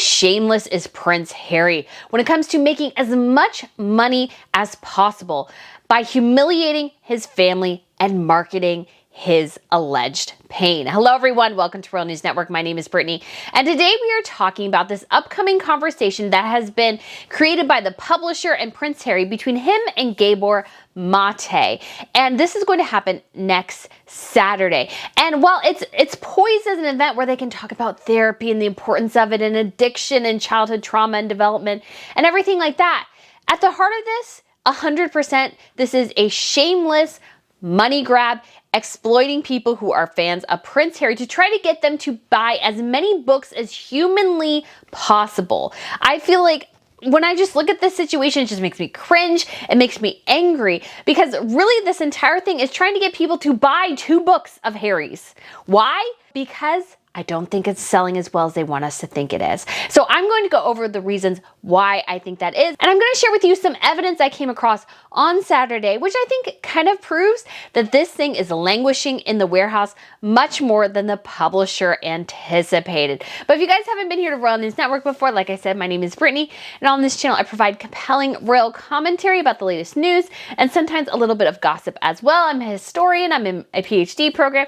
shameless is Prince Harry when it comes to making as much money as possible by humiliating his family and marketing his alleged pain? Hello everyone, welcome to Royal News Network. My name is Brittany, and today we are talking about this upcoming conversation that has been created by the publisher and Prince Harry between him and Gabor Mate. And this is going to happen next Saturday. And while it's poised as an event where they can talk about therapy and the importance of it and addiction and childhood trauma and development and everything like that, at the heart of this, 100%, this is a shameless money grab, exploiting people who are fans of Prince Harry to try to get them to buy as many books as humanly possible. I feel like when I just look at this situation, it just makes me cringe. It makes me angry because really this entire thing is trying to get people to buy 2 books of Harry's. Why? Because I don't think it's selling as well as they want us to think it is. So I'm going to go over the reasons why I think that is. And I'm going to share with you some evidence I came across on Saturday, which I think kind of proves that this thing is languishing in the warehouse much more than the publisher anticipated. But if you guys haven't been here to Royal News Network before, like I said, my name is Brittany, and on this channel I provide compelling royal commentary about the latest news and sometimes a little bit of gossip as well. I'm a historian, I'm in a PhD program,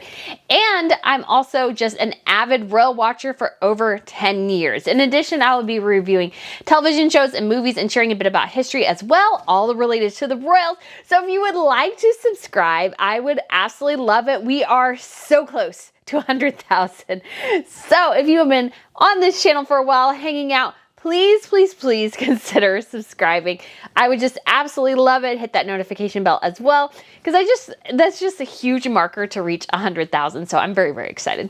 and I'm also just an avid royal watcher for over 10 years. In addition, I will be reviewing television shows and movies and sharing a bit about history as well, all related to the royals. So if you would like to subscribe, I would absolutely love it. We are so close to 100,000. So if you have been on this channel for a while, hanging out, please, please, please consider subscribing. I would just absolutely love it. Hit that notification bell as well, because that's just a huge marker to reach 100,000. So I'm very, very excited.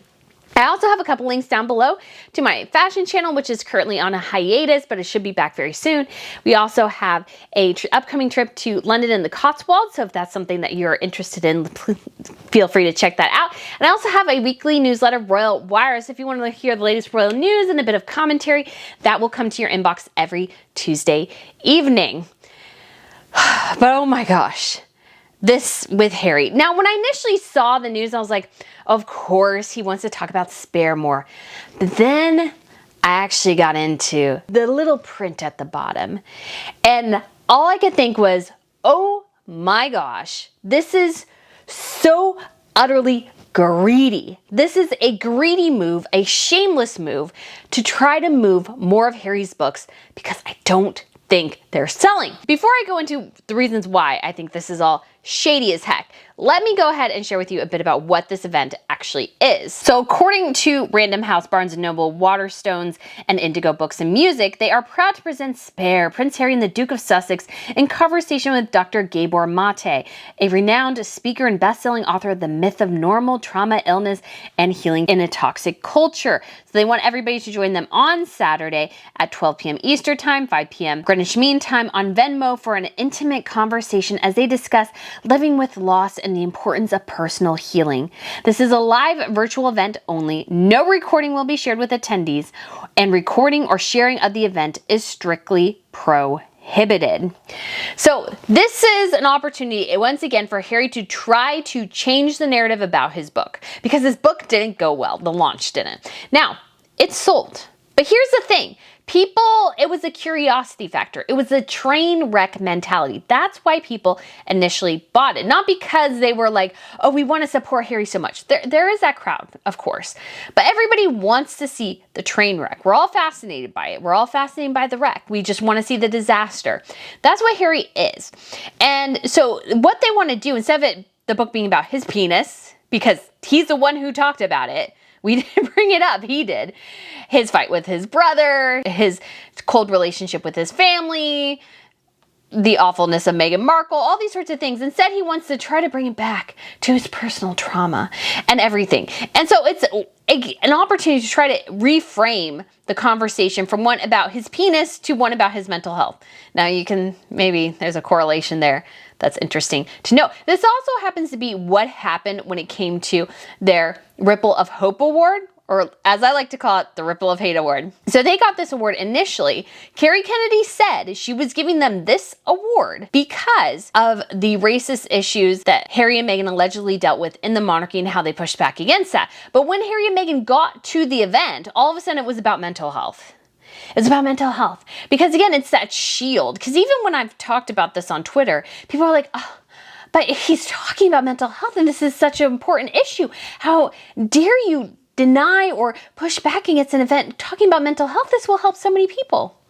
I also have a couple links down below to my fashion channel, which is currently on a hiatus, but it should be back very soon. We also have a upcoming trip to London and the Cotswolds, so if that's something that you're interested in, feel free to check that out. And I also have a weekly newsletter, Royal Wire, so if you want to hear the latest royal news and a bit of commentary, that will come to your inbox every Tuesday evening. But oh my gosh, this with Harry. Now, when I initially saw the news, I was like, of course he wants to talk about Spare more. But then I actually got into the little print at the bottom, and all I could think was, oh my gosh, this is so utterly greedy. This is a greedy move, a shameless move to try to move more of Harry's books because I don't think they're selling. Before I go into the reasons why I think this is all shady as heck, let me go ahead and share with you a bit about what this event actually is. So according to Random House, Barnes & Noble, Waterstones, and Indigo Books and Music, they are proud to present Spare, Prince Harry and the Duke of Sussex in conversation with Dr. Gabor Mate, a renowned speaker and best-selling author of The Myth of Normal, Trauma, Illness, and Healing in a Toxic Culture. So they want everybody to join them on Saturday at 12 p.m. Eastern Time, 5 p.m. Greenwich Mean Time on Venmo for an intimate conversation as they discuss living with loss and the importance of personal healing. This is a live virtual event only. No recording will be shared with attendees, and recording or sharing of the event is strictly prohibited. So this is an opportunity, once again, for Harry to try to change the narrative about his book, because his book didn't go well. The launch didn't. Now, it's sold. But here's the thing. People, it was a curiosity factor. It was a train wreck mentality. That's why people initially bought it. Not because they were like, oh, we want to support Harry so much. There is that crowd, of course. But everybody wants to see the train wreck. We're all fascinated by it. We're all fascinated by the wreck. We just want to see the disaster. That's what Harry is. And so what they want to do, instead of the book being about his penis, because he's the one who talked about it, we didn't bring it up, he did. His fight with his brother, his cold relationship with his family, the awfulness of Meghan Markle, all these sorts of things. Instead, he wants to try to bring it back to his personal trauma and everything. And so it's an opportunity to try to reframe the conversation from one about his penis to one about his mental health. Now you can, maybe there's a correlation there. That's interesting to know. This also happens to be what happened when it came to their Ripple of Hope Award, or as I like to call it, the Ripple of Hate Award. So they got this award initially. Carrie Kennedy said she was giving them this award because of the racist issues that Harry and Meghan allegedly dealt with in the monarchy and how they pushed back against that. But when Harry and Meghan got to the event, all of a sudden it was about mental health. It's about mental health. Because again, it's that shield. Because even when I've talked about this on Twitter, people are like, oh, but he's talking about mental health and this is such an important issue. How dare you deny or push back against an event talking about mental health? This will help so many people.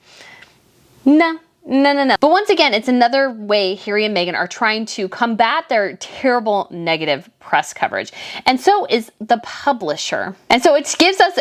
No. But once again, it's another way Harry and Meghan are trying to combat their terrible negative press coverage. And so is the publisher. And so it gives us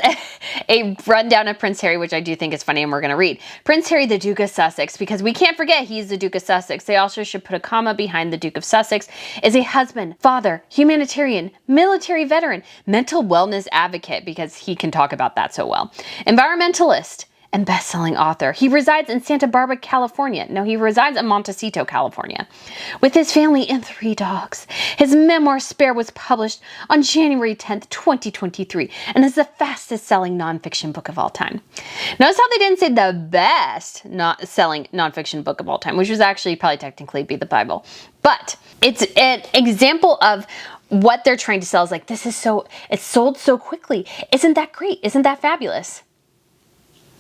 a rundown of Prince Harry, which I do think is funny and we're going to read. Prince Harry, the Duke of Sussex, because we can't forget he's the Duke of Sussex. They also should put a comma behind the Duke of Sussex, is a husband, father, humanitarian, military veteran, mental wellness advocate, because he can talk about that so well, environmentalist, and best-selling author. He resides in Santa Barbara, California. No, he resides in Montecito, California, with his family and 3 dogs. His memoir, Spare, was published on January 10th, 2023, and is the fastest-selling nonfiction book of all time. Notice how they didn't say the best selling nonfiction book of all time, which was actually probably technically be the Bible. But it's an example of what they're trying to sell is like, this is so, it's sold so quickly. Isn't that great? Isn't that fabulous?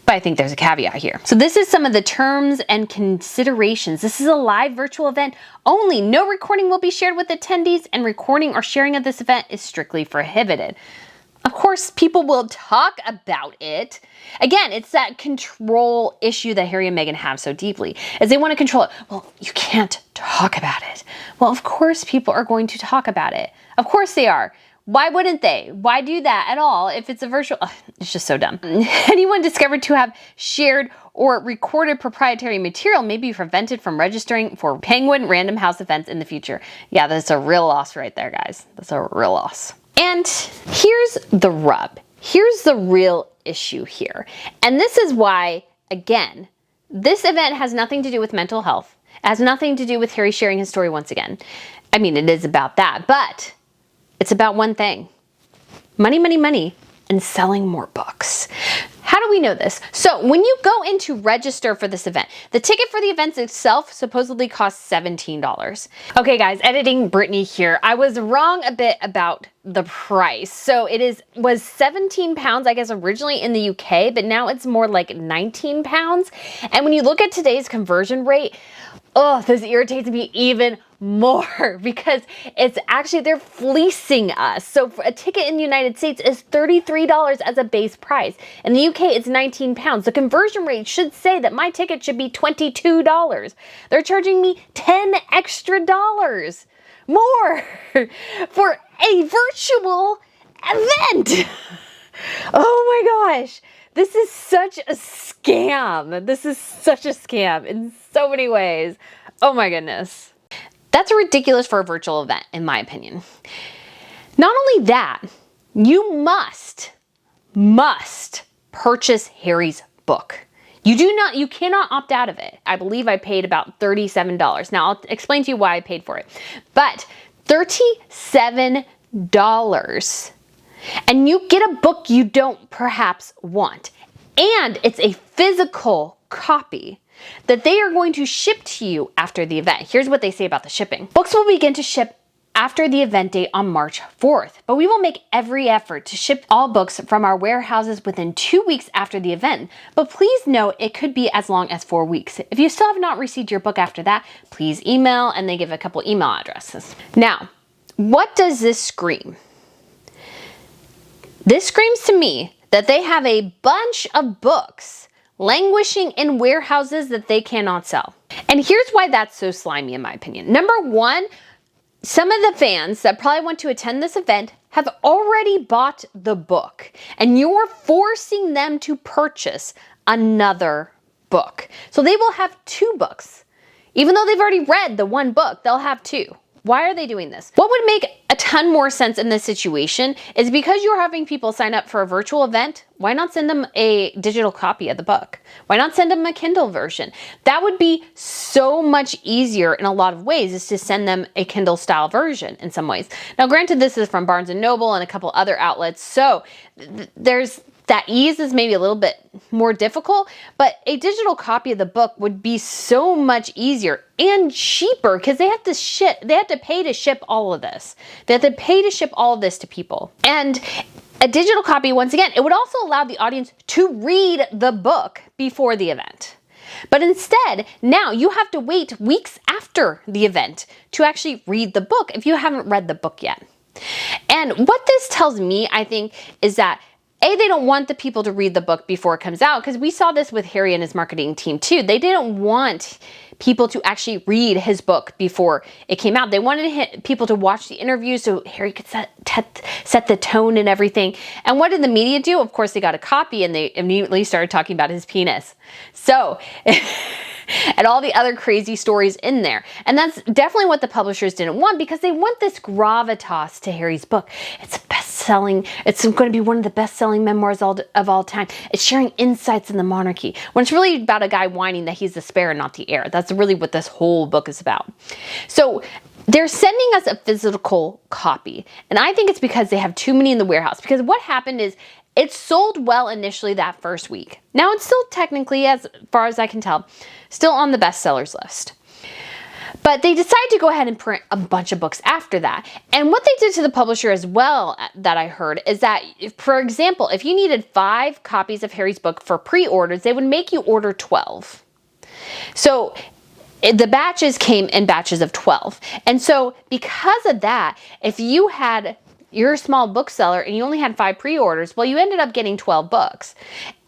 But I think there's a caveat here. So this is some of the terms and considerations. This is a live virtual event only. No recording will be shared with attendees, and recording or sharing of this event is strictly prohibited. Of course, people will talk about it. Again, it's that control issue that Harry and Meghan have so deeply, is they want to control it. Well, you can't talk about it. Well, of course people are going to talk about it. Of course they are. Why wouldn't they? Why do that at all if it's a virtual? Ugh, it's just so dumb. Anyone discovered to have shared or recorded proprietary material may be prevented from registering for Penguin Random House events in the future. Yeah, that's a real loss right there, guys. That's a real loss. And here's the rub. Here's the real issue here. And this is why, again, this event has nothing to do with mental health. It has nothing to do with Harry sharing his story once again. I mean, it is about that, but it's about one thing: money, money, money, and selling more books. How do we know this? So when you go in to register for this event, the ticket for the event itself supposedly costs $17. Okay guys, editing Brittany here. I was wrong a bit about the price. So it was 17 pounds, I guess, originally in the UK, but now it's more like 19 pounds. And when you look at today's conversion rate, oh, this irritates me even more because it's actually, they're fleecing us. So for a ticket in the United States is $33 as a base price. In the UK, it's 19 pounds. The conversion rate should say that my ticket should be $22. They're charging me $10 extra more for a virtual event. Oh my gosh. This is such a scam. This is such a scam in so many ways. Oh my goodness. That's ridiculous for a virtual event, in my opinion. Not only that, you must purchase Harry's book. You cannot opt out of it. I believe I paid about $37. Now I'll explain to you why I paid for it. But $37. And you get a book you don't perhaps want. And it's a physical copy that they are going to ship to you after the event. Here's what they say about the shipping. Books will begin to ship after the event date on March 4th, but we will make every effort to ship all books from our warehouses within 2 weeks after the event. But please note, it could be as long as 4 weeks. If you still have not received your book after that, please email, and they give a couple email addresses. Now, what does this scream? This screams to me that they have a bunch of books languishing in warehouses that they cannot sell. And here's why that's so slimy in my opinion. Number one, some of the fans that probably want to attend this event have already bought the book, and you're forcing them to purchase another book. So they will have 2 books. Even though they've already read the 1 book, they'll have 2. Why are they doing this? What would make a ton more sense in this situation is because you're having people sign up for a virtual event, why not send them a digital copy of the book? Why not send them a Kindle version? That would be so much easier in a lot of ways, is to send them a Kindle style version in some ways. Now, granted, this is from Barnes & Noble and a couple other outlets, so there's that ease is maybe a little bit more difficult, but a digital copy of the book would be so much easier and cheaper because they have to pay to ship all of this. They have to pay to ship all of this to people. And a digital copy, once again, it would also allow the audience to read the book before the event. But instead, now you have to wait weeks after the event to actually read the book if you haven't read the book yet. And what this tells me, I think, is that they don't want the people to read the book before it comes out, because we saw this with Harry and his marketing team too. They didn't want people to actually read his book before it came out. They wanted people to watch the interview so Harry could set the tone and everything. And what did the media do? Of course, they got a copy and they immediately started talking about his penis. So, and all the other crazy stories in there. And that's definitely what the publishers didn't want, because they want this gravitas to Harry's book. It's best-selling. It's going to be one of the best-selling memoirs of all time. It's sharing insights in the monarchy, when it's really about a guy whining that he's the spare and not the heir. That's really what this whole book is about. So they're sending us a physical copy. And I think it's because they have too many in the warehouse. Because what happened is, it sold well initially that first week. Now it's still technically, as far as I can tell, still on the bestsellers list. But they decided to go ahead and print a bunch of books after that. And what they did to the publisher as well, that I heard, is that, for example, if you needed 5 copies of Harry's book for pre-orders, they would make you order 12. So the batches came in batches of 12. And so because of that, if you're a small bookseller and you only had 5 pre-orders, well, you ended up getting 12 books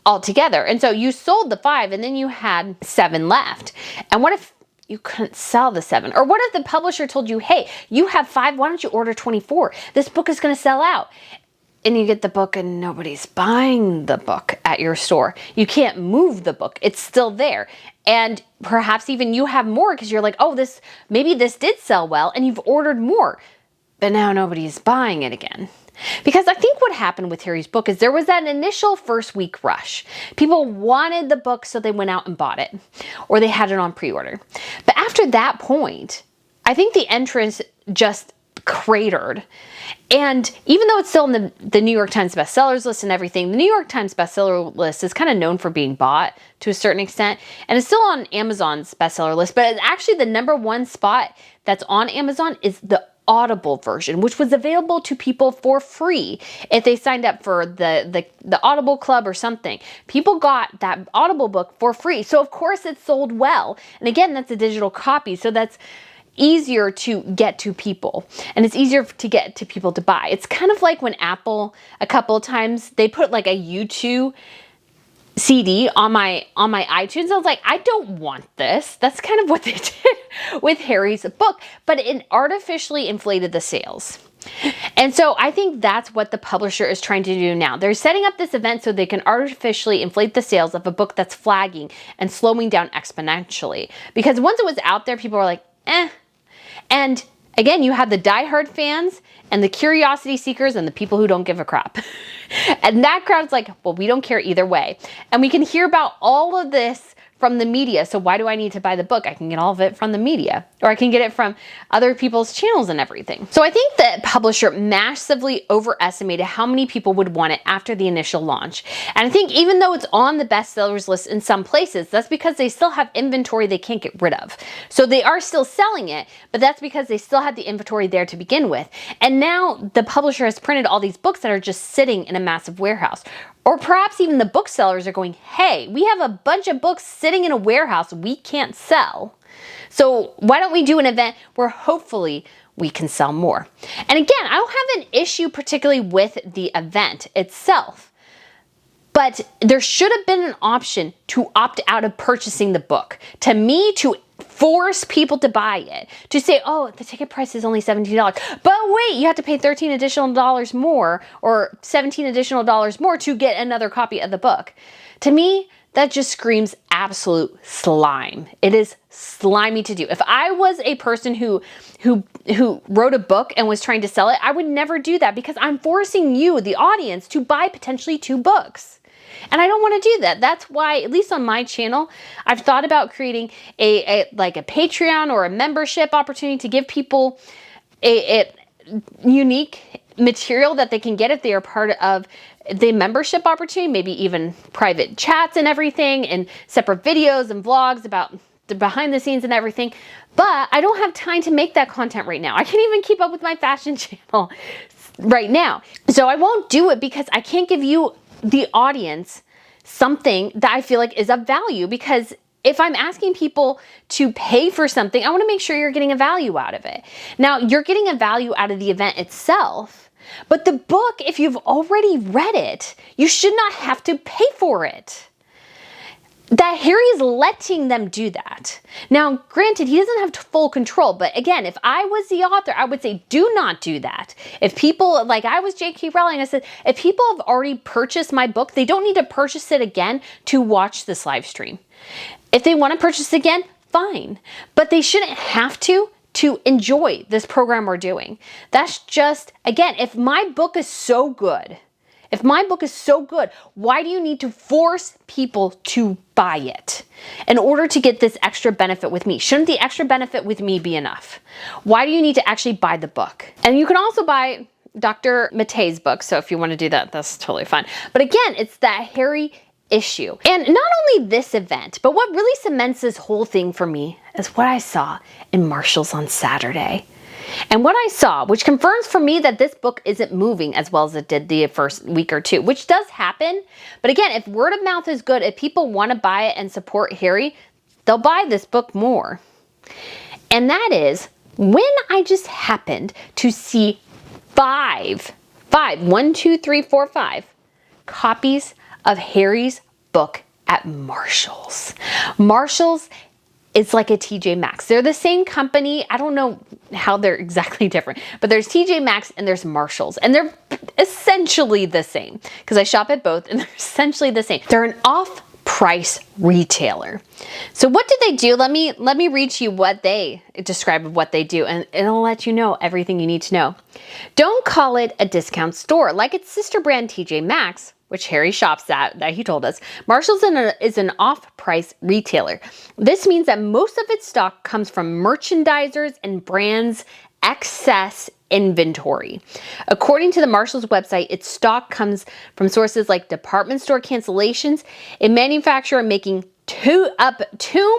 altogether. And so you sold the 5 and then you had 7 left. And what if you couldn't sell the 7? Or what if the publisher told you, hey, you have 5, why don't you order 24? This book is going to sell out. And you get the book and nobody's buying the book at your store. You can't move the book. It's still there. And perhaps even you have more because you're like, oh, maybe this did sell well and you've ordered more. But now nobody's buying it again. Because I think what happened with Harry's book is there was that initial first week rush. People wanted the book, so they went out and bought it. Or they had it on pre-order. But after that point, I think the entrance just cratered. And even though it's still in the New York Times bestsellers list and everything, the New York Times bestseller list is kind of known for being bought to a certain extent. And it's still on Amazon's bestseller list. But it's actually the #1 spot that's on Amazon is the Audible version, which was available to people for free if they signed up for the Audible Club or something. People got that Audible book for free. So of course it sold well. And again, that's a digital copy. So that's easier to get to people, and it's easier to get to people to buy. It's kind of like when Apple, a couple of times, they put like a U2 CD on my iTunes. I was like, I don't want this. That's kind of what they did with Harry's book, but it artificially inflated the sales. And so I think that's what the publisher is trying to do now. They're setting up this event so they can artificially inflate the sales of a book that's flagging and slowing down exponentially. Because once it was out there, people were like, eh. And again, you have the diehard fans and the curiosity seekers and the people who don't give a crap. And that crowd's like, well, we don't care either way. And we can hear about all of this from the media. So why do I need to buy the book? I can get all of it from the media, or I can get it from other people's channels and everything. So I think the publisher massively overestimated how many people would want it after the initial launch. And I think even though it's on the bestsellers list in some places, that's because they still have inventory they can't get rid of. So they are still selling it, but that's because they still had the inventory there to begin with. And now the publisher has printed all these books that are just sitting in a massive warehouse. Or perhaps even the booksellers are going, hey, we have a bunch of books sitting in a warehouse we can't sell. So why don't we do an event where hopefully we can sell more? And again, I don't have an issue particularly with the event itself, but there should have been an option to opt out of purchasing the book. To me, to force people to buy it, to say, oh, the ticket price is only $17, but wait, you have to pay $13 additional more or $17 additional more to get another copy of the book. To me, that just screams absolute slime. It is slimy to do. If I was a person who wrote a book and was trying to sell it, I would never do that, because I'm forcing you, the audience, to buy potentially 2 books. And I don't want to do that. That's why, at least on my channel, I've thought about creating a Patreon or a membership opportunity to give people a unique material that they can get if they are part of the membership opportunity, maybe even private chats and everything, and separate videos and vlogs about the behind the scenes and everything. But I don't have time to make that content right now. I can't even keep up with my fashion channel. right now. So I won't do it because I can't give you, the audience, something that I feel like is of value, because if I'm asking people to pay for something, I want to make sure you're getting a value out of it. Now, you're getting a value out of the event itself, but the book, if you've already read it, you should not have to pay for it. That Harry is letting them do that. Now, granted, he doesn't have full control, but again, if I was the author, I would say, do not do that. If people, like I was J.K. Rowling, I said, if people have already purchased my book, they don't need to purchase it again to watch this live stream. If they want to purchase it again, fine, but they shouldn't have to enjoy this program we're doing. That's just, again, if my book is so good, why do you need to force people to buy it in order to get this extra benefit with me? Shouldn't the extra benefit with me be enough? Why do you need to actually buy the book? And you can also buy Dr. Mate's book, so if you want to do that, that's totally fine. But again, it's that Harry issue. And not only this event, but what really cements this whole thing for me is what I saw in Marshall's on Saturday. And what I saw, which confirms for me that this book isn't moving as well as it did the first week or two, which does happen. But again, if word of mouth is good, if people want to buy it and support Harry, they'll buy this book more. And that is when I just happened to see five copies of Harry's book at Marshall's. Marshall's is like a TJ Maxx. They're the same company. I don't know how they're exactly different, but there's TJ Maxx and there's Marshall's, and they're essentially the same because I shop at both and they're essentially the same. They're an off-price retailer. So what did they do? Let me read to you what they describe of what they do, and it'll let you know everything you need to know. Don't call it a discount store like its sister brand TJ Maxx, which Harry shops at, that he told us. Marshall's is an off-price retailer. This means that most of its stock comes from merchandisers and brands' excess inventory. According to the Marshall's website, its stock comes from sources like department store cancellations, a manufacturer making too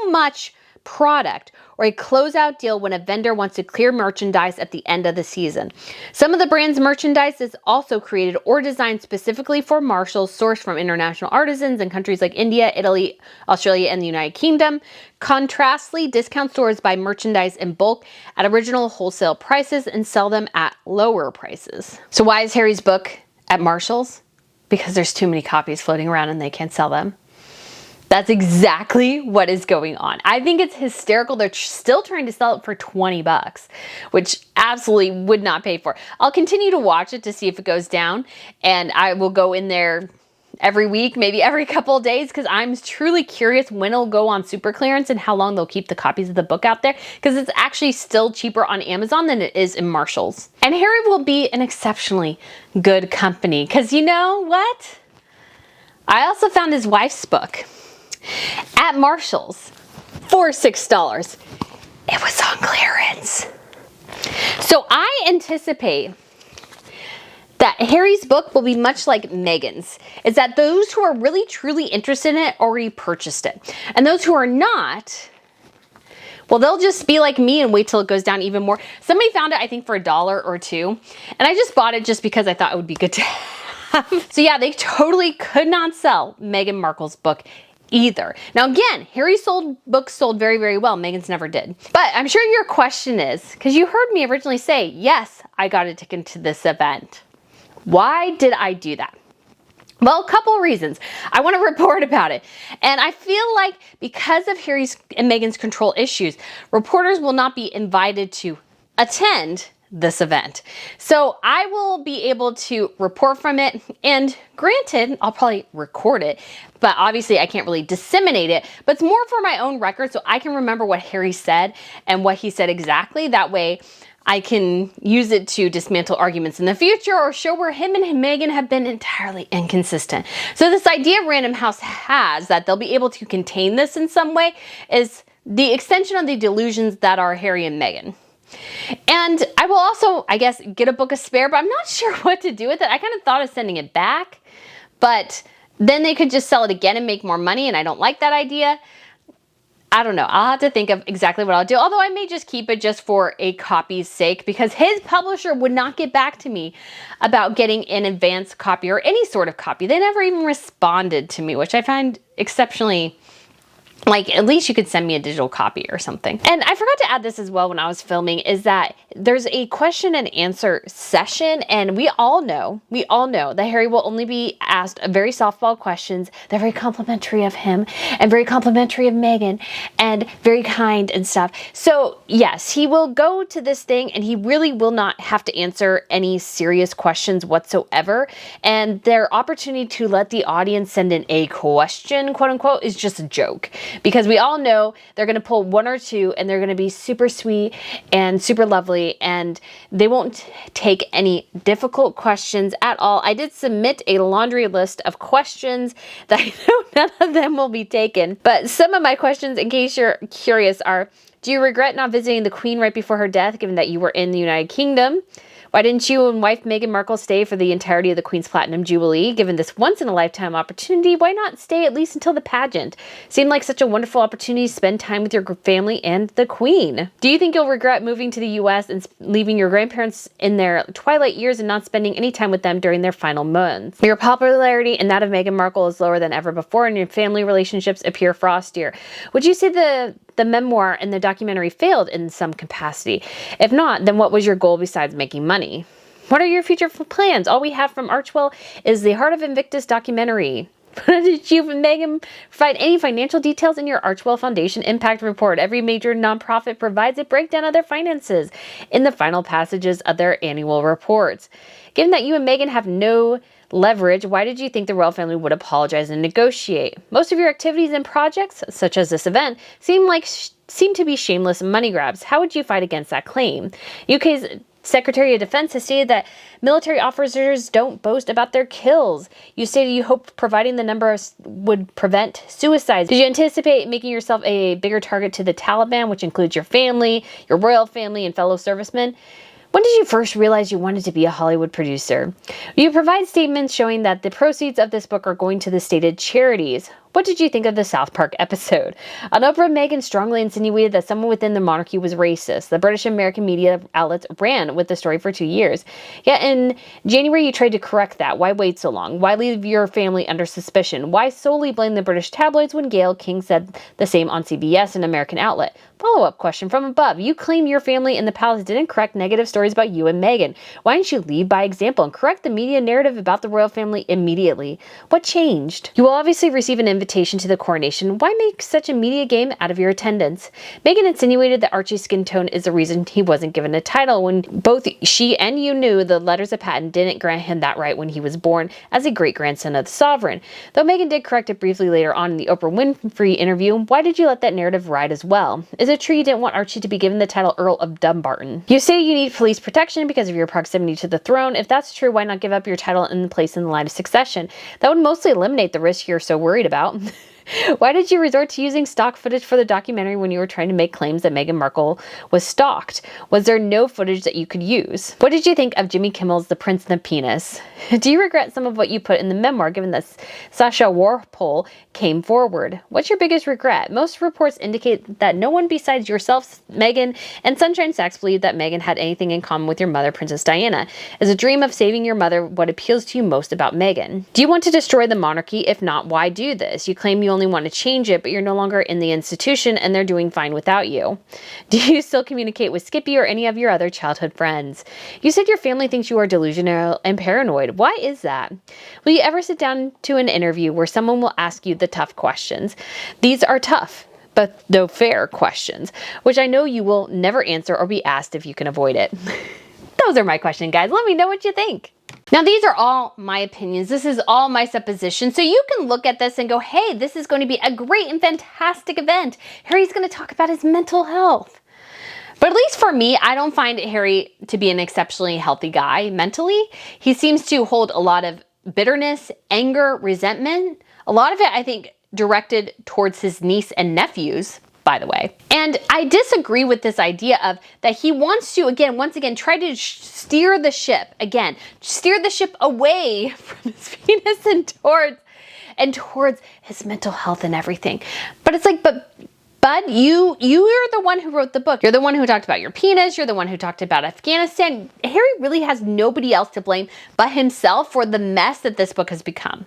much product, or a closeout deal when a vendor wants to clear merchandise at the end of the season. Some of the brand's merchandise is also created or designed specifically for Marshall's, sourced from international artisans in countries like India, Italy, Australia, and the United Kingdom. Contrastly, discount stores buy merchandise in bulk at original wholesale prices and sell them at lower prices. So why is Harry's book at Marshall's? Because there's too many copies floating around and they can't sell them. That's exactly what is going on. I think it's hysterical. They're still trying to sell it for $20, which absolutely would not pay for. I'll continue to watch it to see if it goes down, and I will go in there every week, maybe every couple of days, because I'm truly curious when it'll go on super clearance and how long they'll keep the copies of the book out there, because it's actually still cheaper on Amazon than it is in Marshall's. And Harry will be an exceptionally good company, because you know what? I also found his wife's book at Marshall's for $6. It was on clearance. So I anticipate that Harry's book will be much like Meghan's, is that those who are really truly interested in it already purchased it. And those who are not, well, they'll just be like me and wait till it goes down even more. Somebody found it, I think, for $1 or $2. And I just bought it just because I thought it would be good to have. So yeah, they totally could not sell Meghan Markle's book either. Now again, Harry's books sold very, very well. Meghan's never did. But I'm sure your question is, because you heard me originally say, yes, I got a ticket to this event. Why did I do that? Well, a couple of reasons. I want to report about it. And I feel like because of Harry's and Meghan's control issues, reporters will not be invited to attend this event. So I will be able to report from it, and granted, I'll probably record it, but obviously I can't really disseminate it, but it's more for my own record so I can remember what Harry said and what he said exactly. That way I can use it to dismantle arguments in the future or show where him and Meghan have been entirely inconsistent. So this idea Random House has that they'll be able to contain this in some way is the extension of the delusions that are Harry and Meghan. And I will also, I guess, get a book of spare, but I'm not sure what to do with it. I kind of thought of sending it back, but then they could just sell it again and make more money, and I don't like that idea. I don't know. I'll have to think of exactly what I'll do. Although I may just keep it just for a copy's sake, because his publisher would not get back to me about getting an advance copy or any sort of copy. They never even responded to me, which I find exceptionally, like, at least you could send me a digital copy or something. And I forgot to add this as well when I was filming, is that there's a question and answer session, and we all know that Harry will only be asked very softball questions. They're very complimentary of him and very complimentary of Meghan and very kind and stuff. So yes, he will go to this thing and he really will not have to answer any serious questions whatsoever. And their opportunity to let the audience send in a question, quote unquote, is just a joke. Because we all know they're going to pull one or two and they're going to be super sweet and super lovely, and they won't take any difficult questions at all. I did submit a laundry list of questions that I know none of them will be taken. But some of my questions, in case you're curious, are: do you regret not visiting the Queen right before her death, given that you were in the United Kingdom? Why didn't you and wife Meghan Markle stay for the entirety of the Queen's Platinum Jubilee? Given this once-in-a-lifetime opportunity, why not stay at least until the pageant? Seemed like such a wonderful opportunity to spend time with your family and the Queen. Do you think you'll regret moving to the US and leaving your grandparents in their twilight years and not spending any time with them during their final months? Your popularity and that of Meghan Markle is lower than ever before, and your family relationships appear frostier. Would you say the memoir and the documentary failed in some capacity? If not, then what was your goal besides making money? What are your future plans? All we have from Archewell is the Heart of Invictus documentary. Did you and Meghan provide any financial details in your Archewell Foundation Impact Report? Every major nonprofit provides a breakdown of their finances in the final passages of their annual reports. Given that you and Meghan have no leverage, why did you think the royal family would apologize and negotiate? Most of your activities and projects, such as this event, seem to be shameless money grabs. How would you fight against that claim? UK's Secretary of Defense has stated that military officers don't boast about their kills. You stated you hoped providing the numbers would prevent suicides. Did you anticipate making yourself a bigger target to the Taliban, which includes your family, your royal family, and fellow servicemen? When did you first realize you wanted to be a Hollywood producer? You provide statements showing that the proceeds of this book are going to the stated charities. What did you think of the South Park episode? On Oprah, Meghan strongly insinuated that someone within the monarchy was racist. The British American media outlets ran with the story for 2 years. Yet in January, you tried to correct that. Why wait so long? Why leave your family under suspicion? Why solely blame the British tabloids when Gayle King said the same on CBS, an American outlet? Follow-up question from above. You claim your family in the palace didn't correct negative stories about you and Meghan. Why didn't you lead by example and correct the media narrative about the royal family immediately? What changed? You will obviously receive an invitation to the coronation. Why make such a media game out of your attendance? Meghan insinuated that Archie's skin tone is the reason he wasn't given a title, when both she and you knew the letters of patent didn't grant him that right when he was born as a great-grandson of the sovereign. Though Meghan did correct it briefly later on in the Oprah Winfrey interview, why did you let that narrative ride as well? Is it true you didn't want Archie to be given the title Earl of Dumbarton? You say you need police protection because of your proximity to the throne. If that's true, why not give up your title and place in the line of succession? That would mostly eliminate the risk you're so worried about. Why did you resort to using stock footage for the documentary when you were trying to make claims that Meghan Markle was stalked? Was there no footage that you could use? What did you think of Jimmy Kimmel's The Prince and the Penis? Do you regret some of what you put in the memoir, given that Sasha Walpole came forward? What's your biggest regret? Most reports indicate that no one besides yourself, Meghan, and Sunshine Sachs believed that Meghan had anything in common with your mother, Princess Diana. Is a dream of saving your mother what appeals to you most about Meghan? Do you want to destroy the monarchy? If not, why do this? You claim you only want to change it, but you're no longer in the institution and they're doing fine without you. Do you still communicate with Skippy or any of your other childhood friends? You said your family thinks you are delusional and paranoid. Why is that? Will you ever sit down to an interview where someone will ask you the tough questions? These are tough, but though fair questions, which I know you will never answer or be asked if you can avoid it. Those are my questions, guys. Let me know what you think. Now, these are all my opinions. This is all my supposition. So you can look at this and go, hey, this is going to be a great and fantastic event. Harry's going to talk about his mental health. But at least for me, I don't find Harry to be an exceptionally healthy guy mentally. He seems to hold a lot of bitterness, anger, resentment. A lot of it, I think, directed towards his niece and nephews, by the way. And I disagree with this idea of that he wants to, once again, try to steer the ship away from his penis and towards his mental health and everything. But it's like, but bud, you are the one who wrote the book. You're the one who talked about your penis. You're the one who talked about Afghanistan. Harry really has nobody else to blame but himself for the mess that this book has become.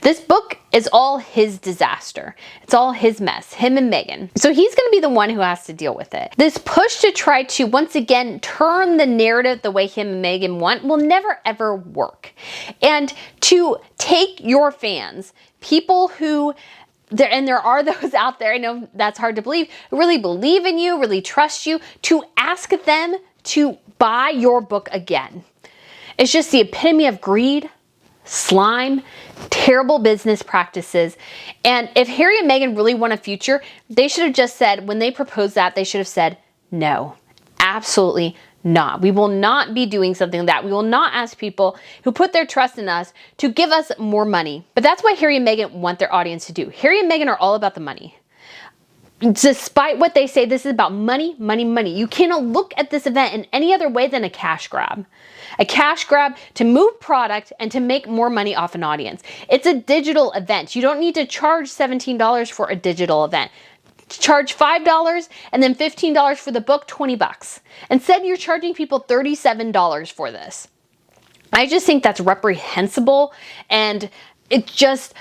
This book is all his disaster. It's all his mess, him and Meghan. So he's going to be the one who has to deal with it. This push to try to once again turn the narrative the way him and Meghan want will never ever work. And to take your fans, people who there are those out there, I know that's hard to believe, who really believe in you, really trust you, to ask them to buy your book again. It's just the epitome of greed, slime, terrible business practices. And if Harry and Meghan really want a future, they should have just said, when they proposed that, they should have said, no, absolutely not. We will not be doing something like that. We will not ask people who put their trust in us to give us more money. But that's what Harry and Meghan want their audience to do. Harry and Meghan are all about the money. Despite what they say, this is about money, money, money. You cannot look at this event in any other way than a cash grab. A cash grab to move product and to make more money off an audience. It's a digital event. You don't need to charge $17 for a digital event. Charge $5 and then $15 for the book, $20. Instead, you're charging people $37 for this. I just think that's reprehensible, and it just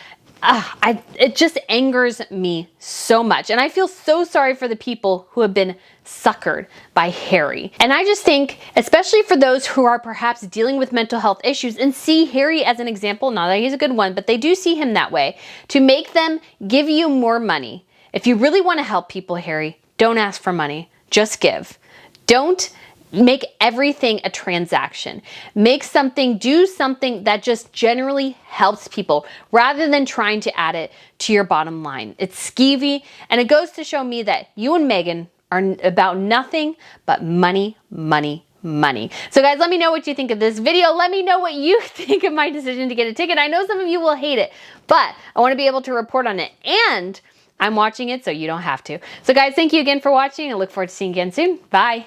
angers me so much. And I feel so sorry for the people who have been suckered by Harry. And I just think, especially for those who are perhaps dealing with mental health issues and see Harry as an example, not that he's a good one, but they do see him that way, to make them give you more money. If you really want to help people, Harry, don't ask for money. Just give. Don't make everything a transaction. Do something that just generally helps people rather than trying to add it to your bottom line. It's skeevy, and it goes to show me that you and Meghan are about nothing but money, money, money. So guys, let me know what you think of this video. Let me know what you think of my decision to get a ticket. I know some of you will hate it, but I want to be able to report on it, and I'm watching it so you don't have to. So guys, thank you again for watching. I look forward to seeing you again soon. Bye.